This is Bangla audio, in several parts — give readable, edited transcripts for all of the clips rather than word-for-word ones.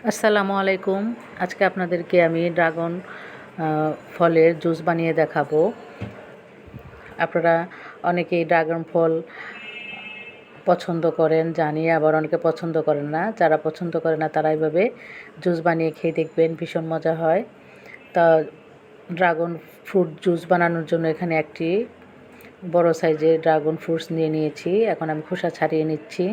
আসসালামু আলাইকুম। আজকে আপনাদেরকে আমি ড্রাগন ফলের জুস বানিয়ে দেখাবো। আপনারা অনেকেই ড্রাগন ফল পছন্দ করেন জানি, আবার অনেকে পছন্দ করেন না। যারা পছন্দ করে না তারা এভাবে জুস বানিয়ে খেয়ে দেখবেন, ভীষণ মজা হয়। তা ড্রাগন ফ্রুট জুস বানানোর জন্য এখানে একটি বড় সাইজের ড্রাগন ফ্রুটস নিয়ে নিয়েছি। এখন আমি খোসা ছাড়িয়ে নিচ্ছি।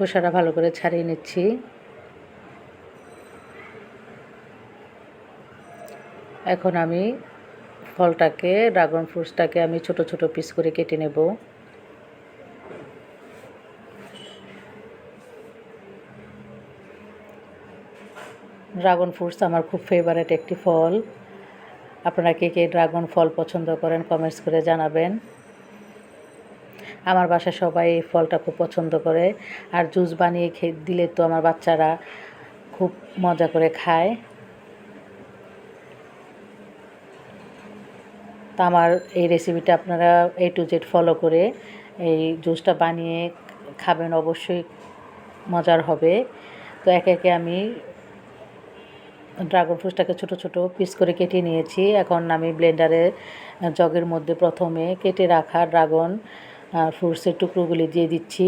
খোসাটা ভালো করে ছাড়িয়ে নিচ্ছি। এখন আমি ড্রাগন ফ্রুটসটাকে আমি ছোট ছোট পিস করে কেটে নেব। ড্রাগন ফ্রুটস আমার খুব ফেভারিট একটি ফল। আপনারা কে কে ড্রাগন ফল পছন্দ করেন কমেন্টস করে জানাবেন। আমার বাসায় সবাই এই ফলটা খুব পছন্দ করে, আর জুস বানিয়ে দিলে তো আমার বাচ্চারা খুব মজা করে খায়। তা আমার এই রেসিপিটা আপনারা A to Z ফলো করে এই জুসটা বানিয়ে খাবেন, অবশ্যই মজার হবে। তো একে একে আমি ড্রাগন ফ্রুটটাকে ছোট ছোট পিস করে কেটে নিয়েছি। এখন আমি ব্লেন্ডারে জগের মধ্যে প্রথমে কেটে রাখা ড্রাগন ফ্রুটসের টুকরোগুলি দিয়ে দিচ্ছি।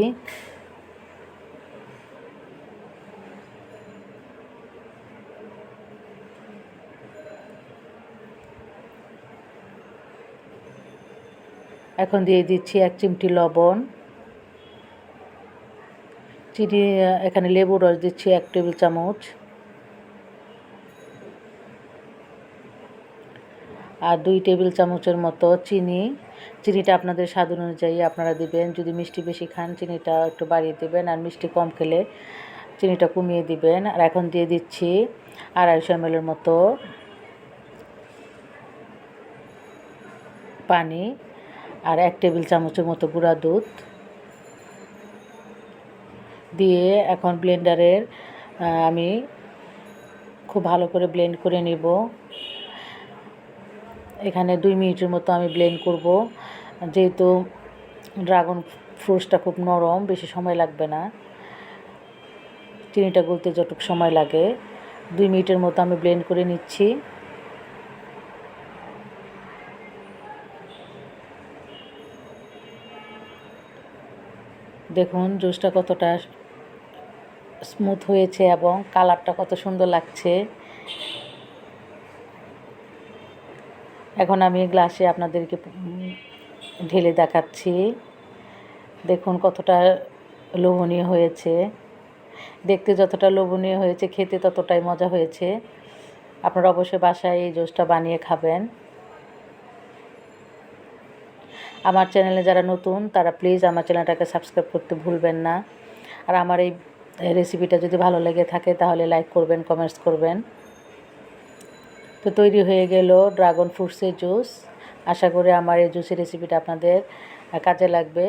এখন দিয়ে দিচ্ছি 1 চিমটি লবণ, চিনি, এখানে লেবুর রস দিচ্ছি 1 টেবিল চামচ, আর 2 টেবিল চামচের মতো চিনি। চিনিটা আপনাদের স্বাদ অনুযায়ী আপনারা দিবেন। যদি মিষ্টি বেশি খান চিনিটা একটু বাড়িয়ে দিবেন, আর মিষ্টি কম খেলে চিনিটা কমিয়ে দিবেন। আর এখন দিয়ে দিচ্ছি 250 ml মতো পানি, আর 1 টেবিল চামচের মতো গুঁড়া দুধ দিয়ে এখন ব্লেন্ডারের আমি খুব ভালো করে ব্লেন্ড করে নেব। এখানে 2 মিনিটের মতো আমি ব্লেন্ড করব। যেহেতু ড্রাগন ফ্রুটসটা খুব নরম, বেশি সময় লাগবে না। চিনিটা গলতে যতটুকু সময় লাগে 2 মিনিটের মতো আমি ব্লেন্ড করে নিচ্ছি। দেখুন জুসটা কতটা স্মুথ হয়েছে এবং কালারটা কত সুন্দর লাগছে। এখন আমি গ্লাসে আপনাদেরকে ঢেলে দেখাচ্ছি। দেখুন কতটা লোভনীয় হয়েছে। দেখতে যতটা লোভনীয় হয়েছে, খেতে ততটাই মজা হয়েছে। আপনারা অবশ্যই বাসায় এই জুসটা বানিয়ে খাবেন। আমার চ্যানেলে যারা নতুন তারা প্লিজ আমার চ্যানেলটাকে সাবস্ক্রাইব করতে ভুলবেন না। আর আমার এই রেসিপিটা যদি ভালো লেগে থাকে তাহলে লাইক করবেন, কমেন্টস করবেন। তো তৈরি হয়ে গেল ড্রাগন ফ্রুটসের জুস। আশা করি আমার এই জুসের রেসিপিটা আপনাদের কাজে লাগবে।